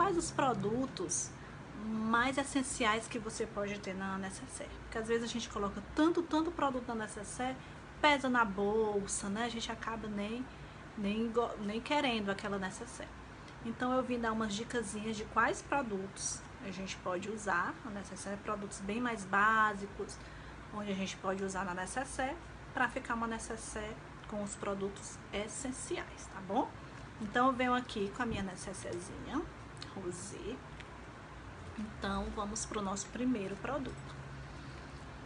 quais os produtos mais essenciais que você pode ter na necessaire. Porque às vezes a gente coloca tanto produto na necessaire, pesa na bolsa, né? A gente acaba nem querendo aquela necessaire. Então eu vim dar umas dicasinhas de quais produtos a gente pode usar na necessaire, produtos bem mais básicos, onde a gente pode usar na necessaire, para ficar uma necessaire com os produtos essenciais, tá bom? Então eu venho aqui com a minha necessairezinha rosé. Então vamos para o nosso primeiro produto.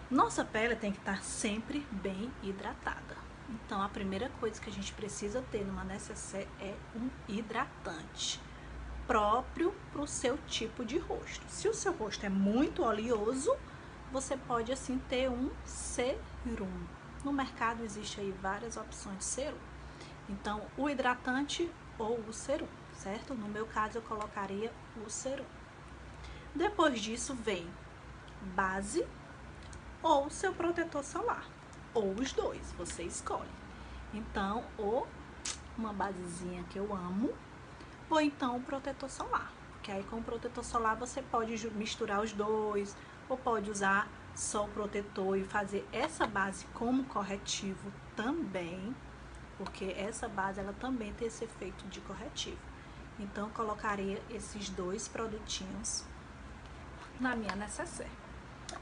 Nossa pele tem que estar sempre bem hidratada. Então a primeira coisa que a gente precisa ter numa necessaire é um hidratante próprio para o seu tipo de rosto. Se o seu rosto é muito oleoso, você pode assim ter um serum. No mercado existe aí várias opções de serum. Então o hidratante ou o serum, certo? No meu caso eu colocaria o serum. Depois disso vem base ou seu protetor solar, ou os dois, você escolhe. Então, ou uma basezinha que eu amo, ou então o protetor solar, que aí com o protetor solar você pode misturar os dois, ou pode usar só o protetor e fazer essa base como corretivo também, porque essa base ela também tem esse efeito de corretivo. Então, eu colocaria esses dois produtinhos na minha necessaire.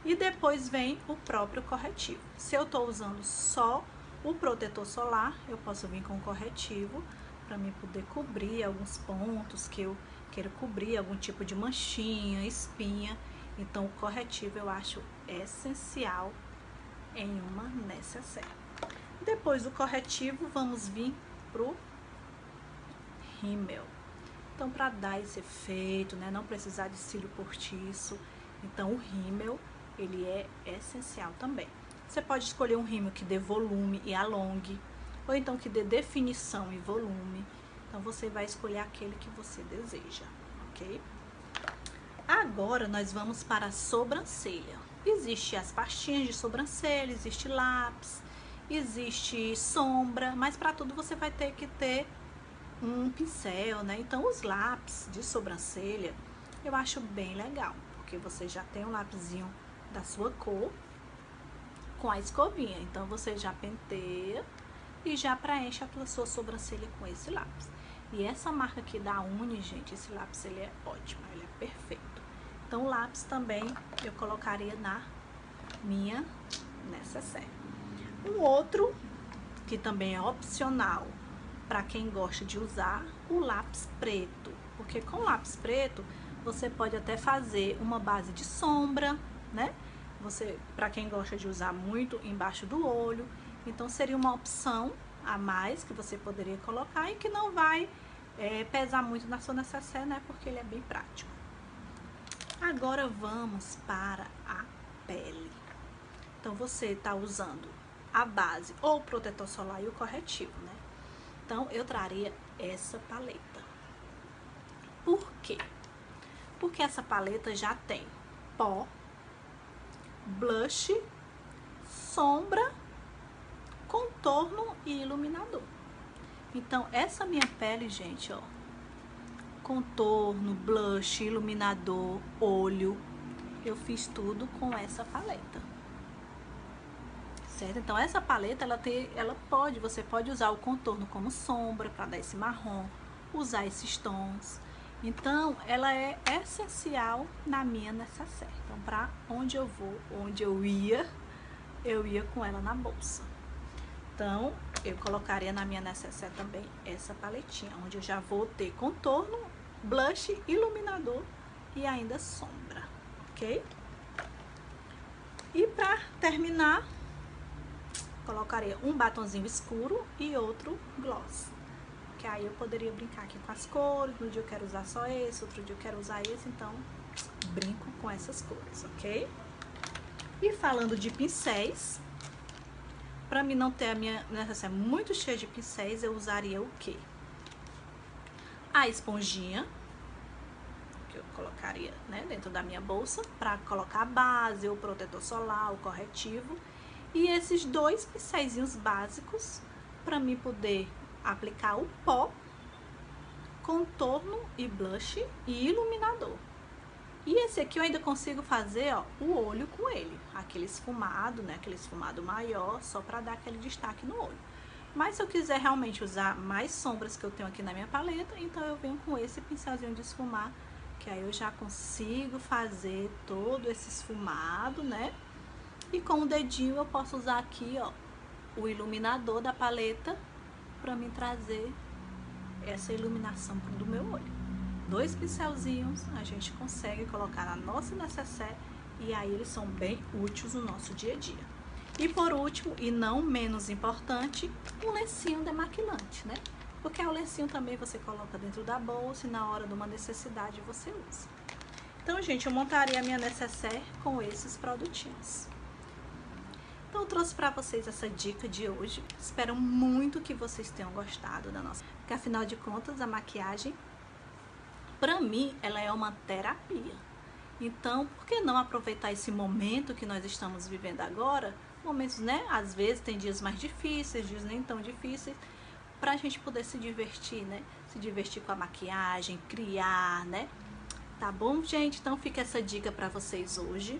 E depois vem o próprio corretivo. Se eu tô usando só o protetor solar, eu posso vir com o corretivo para mim poder cobrir alguns pontos que eu quero cobrir, algum tipo de manchinha, espinha. Então o corretivo eu acho essencial em uma necessaire. Depois do corretivo, vamos vir pro rímel. Então, para dar esse efeito, né, não precisar de cílio postiço, então o rímel, ele é essencial também. Você pode escolher um rímel que dê volume e alongue, ou então que dê definição e volume. Então, você vai escolher aquele que você deseja, ok? Agora, nós vamos para a sobrancelha. Existem as pastinhas de sobrancelha, existe lápis, existe sombra, mas para tudo você vai ter que ter um pincel, né? Então os lápis de sobrancelha eu acho bem legal, porque você já tem um lapisinho da sua cor com a escovinha, então você já penteia e já preenche a sua sobrancelha com esse lápis. E essa marca aqui da Uni, gente, esse lápis ele é ótimo, ele é perfeito. Então o lápis também eu colocaria na minha necessaire. Um outro que também é opcional para quem gosta de usar, o lápis preto, porque com o lápis preto você pode até fazer uma base de sombra, né? Para quem gosta de usar muito embaixo do olho, então seria uma opção a mais que você poderia colocar e que não vai pesar muito na sua necessaire, né? Porque ele é bem prático. Agora vamos para a pele. Então você está usando a base ou o protetor solar e o corretivo, né? Então, eu traria essa paleta. Por quê? Porque essa paleta já tem pó, blush, sombra, contorno e iluminador. Então, essa minha pele, gente, ó, contorno, blush, iluminador, olho, eu fiz tudo com essa paleta. Certo? Então essa paleta você pode usar o contorno como sombra para dar esse marrom, usar esses tons. Então ela é essencial na minha necessaire. Então para onde eu vou, onde eu ia com ela na bolsa. Então eu colocaria na minha necessaire também essa paletinha, onde eu já vou ter contorno, blush, iluminador e ainda sombra, ok? E para terminar, colocaria um batonzinho escuro e outro gloss. Que aí eu poderia brincar aqui com as cores. No dia eu quero usar só esse, outro dia eu quero usar esse. Então, brinco com essas cores, ok? E falando de pincéis, pra mim não ter a minha necessaire muito cheia de pincéis, eu usaria o quê? A esponjinha, que eu colocaria, né, dentro da minha bolsa, pra colocar a base, o protetor solar, o corretivo. E esses dois pincéisinhos básicos para mim poder aplicar o pó contorno e blush e iluminador. E esse aqui eu ainda consigo fazer, ó, o olho com ele, aquele esfumado, né, aquele esfumado maior, só para dar aquele destaque no olho. Mas se eu quiser realmente usar mais sombras que eu tenho aqui na minha paleta, então eu venho com esse pincelzinho de esfumar, que aí eu já consigo fazer todo esse esfumado, né? E com o dedinho eu posso usar aqui, ó, o iluminador da paleta para me trazer essa iluminação do meu olho. 2 pincelzinhos a gente consegue colocar na nossa necessaire e aí eles são bem úteis no nosso dia a dia. E por último, e não menos importante, um lencinho demaquilante, né? Porque o lencinho também você coloca dentro da bolsa e na hora de uma necessidade você usa. Então, gente, eu montaria a minha necessaire com esses produtinhos. Então, eu trouxe para vocês essa dica de hoje. Espero muito que vocês tenham gostado da nossa... Porque, afinal de contas, a maquiagem, para mim, ela é uma terapia. Então, por que não aproveitar esse momento que nós estamos vivendo agora? Momentos, né? Às vezes tem dias mais difíceis, dias nem tão difíceis, pra gente poder se divertir, né? Se divertir com a maquiagem, criar, né? Tá bom, gente? Então fica essa dica pra vocês hoje.